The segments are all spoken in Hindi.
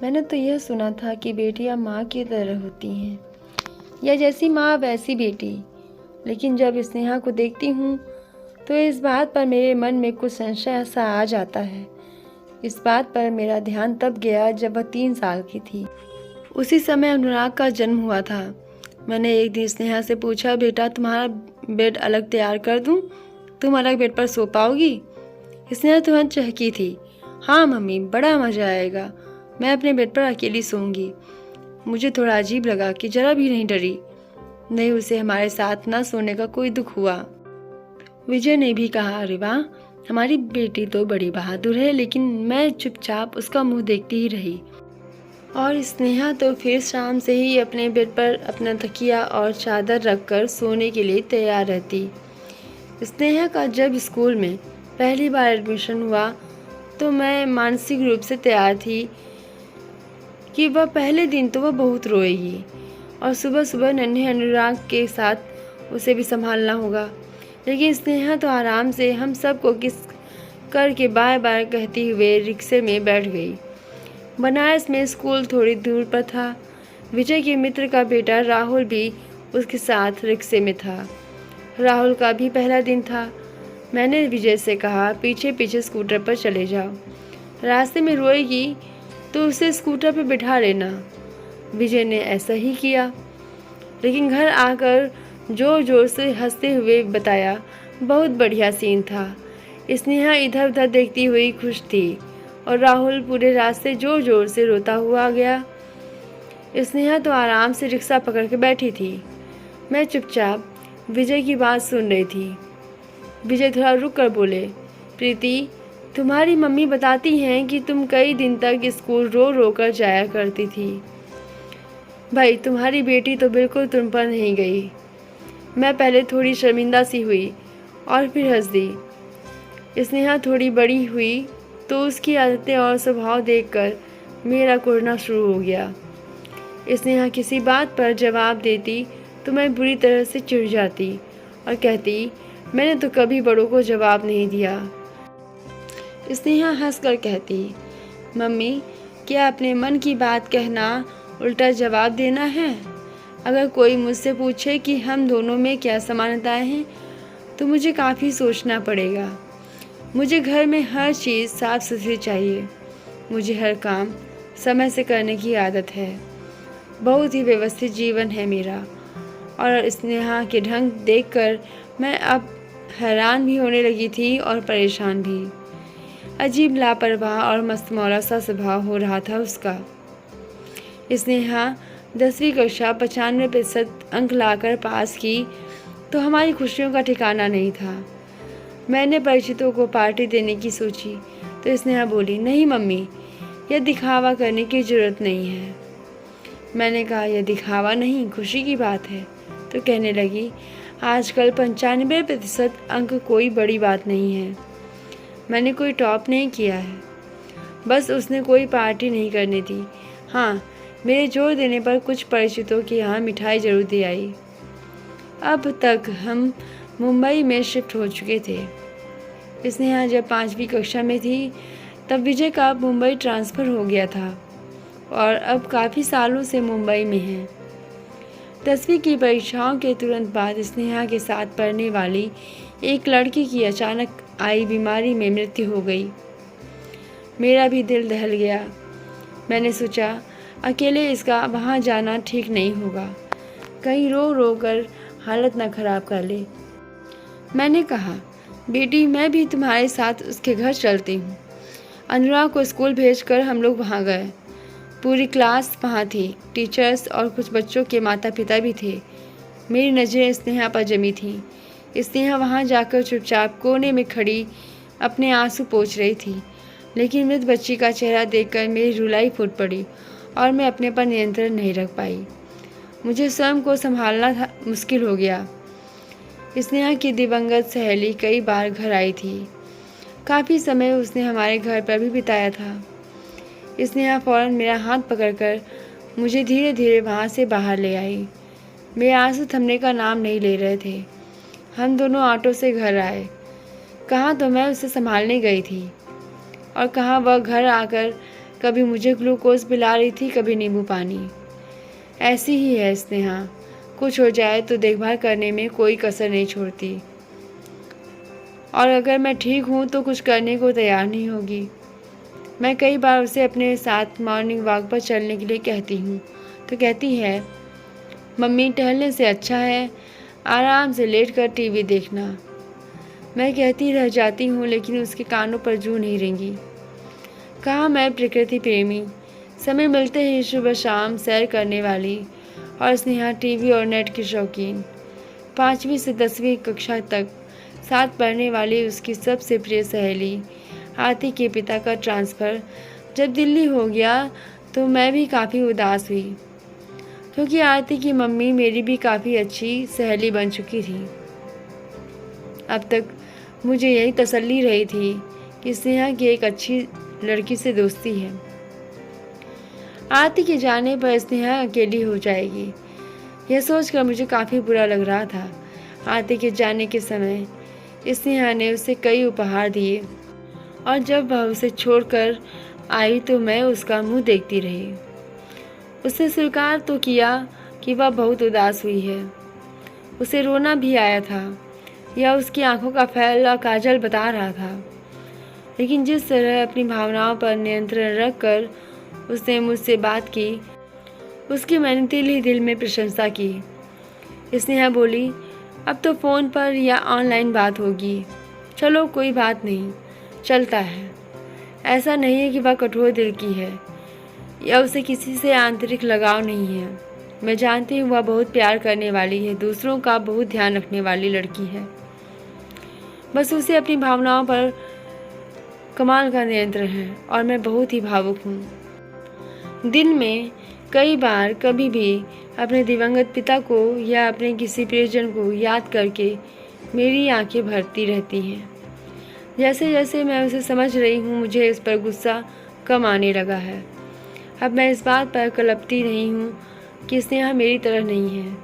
मैंने तो यह सुना था कि बेटियां माँ की तरह होती हैं, या जैसी माँ वैसी बेटी। लेकिन जब स्नेहा को देखती हूँ तो इस बात पर मेरे मन में कुछ संशय सा आ जाता है। इस बात पर मेरा ध्यान तब गया जब वह 3 साल की थी। उसी समय अनुराग का जन्म हुआ था। मैंने एक दिन स्नेहा से पूछा, बेटा तुम्हारा बेड अलग तैयार कर दूँ? तुम अलग बेड पर सो पाओगी? स्नेहा तुरंत चहकी थी। हाँ मम्मी, बड़ा मज़ा आएगा। मैं अपने बेड पर अकेली सोऊंगी। मुझे थोड़ा अजीब लगा कि जरा भी नहीं डरी। नहीं, उसे हमारे साथ ना सोने का कोई दुख हुआ। विजय ने भी कहा, अरे वाह, हमारी बेटी तो बड़ी बहादुर है। लेकिन मैं चुपचाप उसका मुंह देखती ही रही। और स्नेहा तो फिर शाम से ही अपने बेड पर अपना तकिया और चादर रखकर सोने के लिए तैयार रहती। स्नेहा का जब स्कूल में पहली बार एडमिशन हुआ तो मैं मानसिक रूप से तैयार थी कि वह पहले दिन तो वह बहुत रोएगी और सुबह सुबह नन्हे अनुराग के साथ उसे भी संभालना होगा। लेकिन स्नेहा तो आराम से हम सबको किस करके बाय बाय कहती हुए रिक्शे में बैठ गई। बनारस में स्कूल थोड़ी दूर पर था। विजय के मित्र का बेटा राहुल भी उसके साथ रिक्शे में था। राहुल का भी पहला दिन था। मैंने विजय से कहा, पीछे पीछे स्कूटर पर चले जाओ। रास्ते में रोएगी तो उसे स्कूटर पर बिठा लेना। विजय ने ऐसा ही किया। लेकिन घर आकर जोर जोर से हंसते हुए बताया, बहुत बढ़िया सीन था। स्नेहा इधर उधर देखती हुई खुश थी और राहुल पूरे रास्ते जोर जोर से रोता हुआ गया। स्नेहा तो आराम से रिक्शा पकड़ के बैठी थी। मैं चुपचाप विजय की बात सुन रही थी। विजय थोड़ा रुक कर बोले, प्रीति, तुम्हारी मम्मी बताती हैं कि तुम कई दिन तक स्कूल रो रो कर जाया करती थी। भाई, तुम्हारी बेटी तो बिल्कुल तुम पर नहीं गई। मैं पहले थोड़ी शर्मिंदा सी हुई और फिर हंस दी। स्नेहा थोड़ी बड़ी हुई तो उसकी आदतें और स्वभाव देखकर मेरा कुढ़ना शुरू हो गया। स्नेहा किसी बात पर जवाब देती तो मैं बुरी तरह से चिढ़ जाती और कहती, मैंने तो कभी बड़ों को जवाब नहीं दिया। स्नेहा हंसकर कहती, मम्मी, क्या अपने मन की बात कहना उल्टा जवाब देना है? अगर कोई मुझसे पूछे कि हम दोनों में क्या समानताएं हैं तो मुझे काफ़ी सोचना पड़ेगा। मुझे घर में हर चीज़ साफ सुथरी चाहिए। मुझे हर काम समय से करने की आदत है। बहुत ही व्यवस्थित जीवन है मेरा। और स्नेहा के ढंग देखकर मैं अब हैरान भी होने लगी थी और परेशान भी। अजीब लापरवाह और मस्तमौला सा स्वभाव हो रहा था उसका। स्नेहा 10वीं कक्षा 95% अंक लाकर पास की तो हमारी खुशियों का ठिकाना नहीं था। मैंने परिचितों को पार्टी देने की सोची तो स्नेहा बोली, नहीं मम्मी, यह दिखावा करने की ज़रूरत नहीं है। मैंने कहा, यह दिखावा नहीं, खुशी की बात है। तो कहने लगी, आजकल 95% अंक कोई बड़ी बात नहीं है। मैंने कोई टॉप नहीं किया है, बस उसने कोई पार्टी नहीं करने दी। हाँ, मेरे जोर देने पर कुछ परिचितों के यहाँ मिठाई जरूर दे आई। अब तक हम मुंबई में शिफ्ट हो चुके थे। स्नेहा जब 5वीं कक्षा में थी तब विजय का मुंबई ट्रांसफ़र हो गया था और अब काफ़ी सालों से मुंबई में है। 10वीं की परीक्षाओं के तुरंत बाद स्नेहा के साथ पढ़ने वाली एक लड़की की अचानक आई बीमारी में मृत्यु हो गई। मेरा भी दिल दहल गया। मैंने सोचा, अकेले इसका वहाँ जाना ठीक नहीं होगा, कहीं रो रो कर हालत ना खराब कर ले। मैंने कहा, बेटी, मैं भी तुम्हारे साथ उसके घर चलती हूँ। अनुराग को स्कूल भेजकर हम लोग वहाँ गए। पूरी क्लास वहाँ थी, टीचर्स और कुछ बच्चों के माता पिता भी थे। मेरी नज़रें स्नेहा पर जमी थीं। स्नेहा वहाँ जाकर चुपचाप कोने में खड़ी अपने आंसू पोंछ रही थी। लेकिन मृत बच्ची का चेहरा देखकर मेरी रुलाई फूट पड़ी और मैं अपने पर नियंत्रण नहीं रख पाई। मुझे स्वयं को संभालना मुश्किल हो गया। स्नेहा की दिवंगत सहेली कई बार घर आई थी। काफ़ी समय उसने हमारे घर पर भी बिताया था। स्नेहा फौरन मेरा हाथ पकड़कर मुझे धीरे धीरे वहाँ से बाहर ले आई। मेरे आंसू थमने का नाम नहीं ले रहे थे। हम दोनों ऑटो से घर आए। कहाँ तो मैं उसे संभालने गई थी और कहाँ वह घर आकर कभी मुझे ग्लूकोज पिला रही थी, कभी नींबू पानी। ऐसी ही है स्नेहा, कुछ हो जाए तो देखभाल करने में कोई कसर नहीं छोड़ती, और अगर मैं ठीक हूँ तो कुछ करने को तैयार नहीं होगी। मैं कई बार उसे अपने साथ मॉर्निंग वॉक पर चलने के लिए कहती हूँ तो कहती है, मम्मी टहलने से अच्छा है आराम से लेटकर टीवी देखना। मैं कहती रह जाती हूँ, लेकिन उसके कानों पर जूं नहीं रेंगी। कहाँ मैं प्रकृति प्रेमी, समय मिलते ही सुबह शाम सैर करने वाली, और स्नेहा टीवी और नेट की शौकीन। 5वीं से 10वीं कक्षा तक साथ पढ़ने वाली उसकी सबसे प्रिय सहेली आरती के पिता का ट्रांसफ़र जब दिल्ली हो गया तो मैं भी काफ़ी उदास हुई, क्योंकि आरती की मम्मी मेरी भी काफ़ी अच्छी सहेली बन चुकी थी। अब तक मुझे यही तसल्ली रही थी कि स्नेहा की एक अच्छी लड़की से दोस्ती है। आरती के जाने पर स्नेहा अकेली हो जाएगी, यह सोचकर मुझे काफ़ी बुरा लग रहा था। आरती के जाने के समय स्नेहा ने उसे कई उपहार दिए, और जब वह उसे छोड़कर आई तो मैं उसका मुंह देखती रही। उसने स्वीकार तो किया कि वह बहुत उदास हुई है। उसे रोना भी आया था, या उसकी आंखों का फैला काजल बता रहा था, लेकिन जिस तरह अपनी भावनाओं पर नियंत्रण रखकर उसने मुझसे बात की, उसकी मैंने दिल ही दिल में प्रशंसा की। स्नेहा बोली, अब तो फ़ोन पर या ऑनलाइन बात होगी, चलो कोई बात नहीं, चलता है। ऐसा नहीं है कि वह कठोर दिल की है या उसे किसी से आंतरिक लगाव नहीं है। मैं जानती हूँ वह बहुत प्यार करने वाली है, दूसरों का बहुत ध्यान रखने वाली लड़की है। बस उसे अपनी भावनाओं पर कमाल का नियंत्रण है, और मैं बहुत ही भावुक हूँ। दिन में कई बार कभी भी अपने दिवंगत पिता को या अपने किसी प्रियजन को याद करके मेरी आंखें भरती रहती हैं। जैसे जैसे मैं उसे समझ रही हूँ, मुझे इस पर गुस्सा कम आने लगा है। अब मैं इस बात पर कलपती नहीं हूँ कि स्नेहा मेरी तरह नहीं है।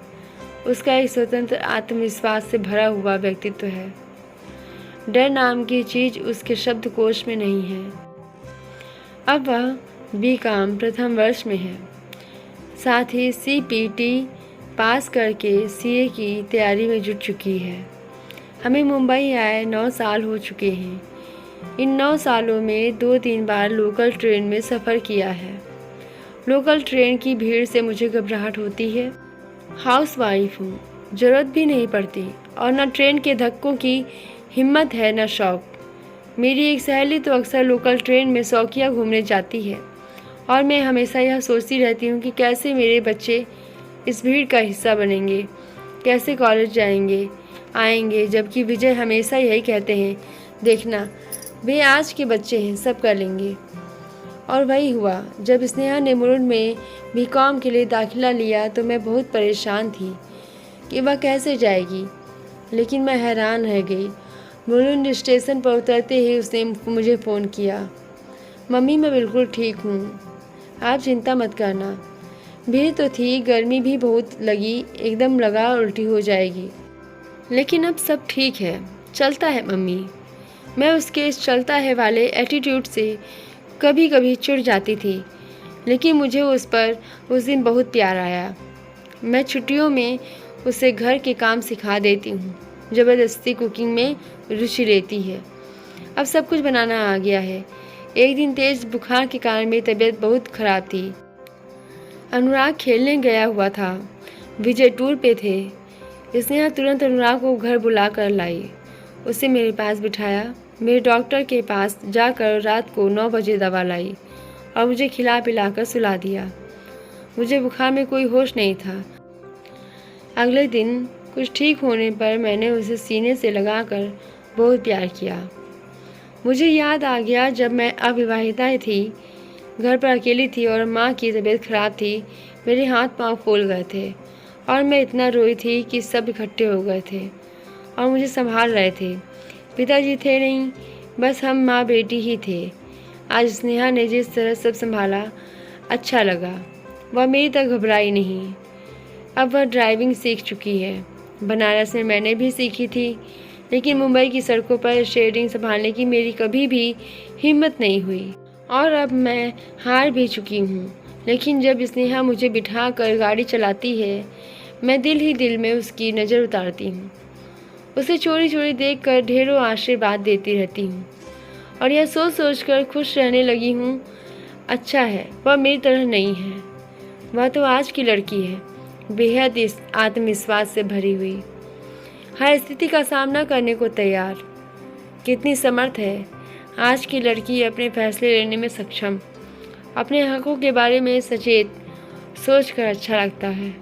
उसका एक स्वतंत्र आत्मविश्वास से भरा हुआ व्यक्तित्व है। डर नाम की चीज़ उसके शब्दकोश में नहीं है। अब वह बीकॉम प्रथम वर्ष में है, साथ ही CPT पास करके CA की तैयारी में जुट चुकी है। हमें मुंबई आए 9 साल हो चुके हैं। इन 9 सालों में 2-3 बार लोकल ट्रेन में सफ़र किया है। लोकल ट्रेन की भीड़ से मुझे घबराहट होती है। हाउसवाइफ हूँ, ज़रूरत भी नहीं पड़ती, और न ट्रेन के धक्कों की हिम्मत है न शौक। मेरी एक सहेली तो अक्सर लोकल ट्रेन में शौकिया घूमने जाती है, और मैं हमेशा यह सोचती रहती हूँ कि कैसे मेरे बच्चे इस भीड़ का हिस्सा बनेंगे, कैसे कॉलेज जाएंगे आएंगे। जबकि विजय हमेशा यही कहते हैं, देखना वे आज के बच्चे हैं, सब कर लेंगे। और वही हुआ। जब स्नेहा ने मुरुड में बीकॉम के लिए दाखिला लिया तो मैं बहुत परेशान थी कि वह कैसे जाएगी, लेकिन मैं हैरान रह गई। मुरुड स्टेशन पर उतरते ही उसने मुझे फ़ोन किया, मम्मी मैं बिल्कुल ठीक हूँ, आप चिंता मत करना। भीड़ तो थी, गर्मी भी बहुत लगी, एकदम लगा उल्टी हो जाएगी, लेकिन अब सब ठीक है, चलता है मम्मी। मैं उसके इस चलता है वाले एटीट्यूड से कभी कभी चिढ़ जाती थी, लेकिन मुझे उस पर उस दिन बहुत प्यार आया। मैं छुट्टियों में उसे घर के काम सिखा देती हूँ, ज़बरदस्ती कुकिंग में रुचि लेती है। अब सब कुछ बनाना आ गया है। एक दिन तेज़ बुखार के कारण मेरी तबीयत बहुत ख़राब थी। अनुराग खेलने गया हुआ था, विजय टूर पे थे। स्नेहा तुरंत अनुराग को घर बुला कर लाई, उसे मेरे पास बिठाया, मेरे डॉक्टर के पास जाकर रात को 9 बजे दवा लाई और मुझे खिला पिला कर सुला दिया। मुझे बुखार में कोई होश नहीं था। अगले दिन कुछ ठीक होने पर मैंने उसे सीने से लगाकर बहुत प्यार किया। मुझे याद आ गया जब मैं अविवाहिता थी, घर पर अकेली थी और माँ की तबीयत खराब थी। मेरे हाथ पांव फूल गए थे और मैं इतना रोई थी कि सब इकट्ठे हो गए थे और मुझे संभाल रहे थे। पिताजी थे नहीं, बस हम माँ बेटी ही थे। आज स्नेहा ने जिस तरह सब संभाला, अच्छा लगा। वह मेरी तरह घबराई नहीं। अब वह ड्राइविंग सीख चुकी है। बनारस में मैंने भी सीखी थी, लेकिन मुंबई की सड़कों पर स्टीयरिंग संभालने की मेरी कभी भी हिम्मत नहीं हुई। और अब मैं हार भी चुकी हूँ। लेकिन जब स्नेहा मुझे बिठा कर गाड़ी चलाती है, मैं दिल ही दिल में उसकी नज़र उतारती हूँ। उसे चोरी चोरी देख कर ढेरों आशीर्वाद देती रहती हूँ और यह सोच सोच कर खुश रहने लगी हूँ, अच्छा है वह मेरी तरह नहीं है। वह तो आज की लड़की है, बेहद इस आत्मविश्वास से भरी हुई, हर स्थिति का सामना करने को तैयार। कितनी समर्थ है आज की लड़की, अपने फैसले लेने में सक्षम, अपने हकों के बारे में सचेत। सोच कर अच्छा लगता है।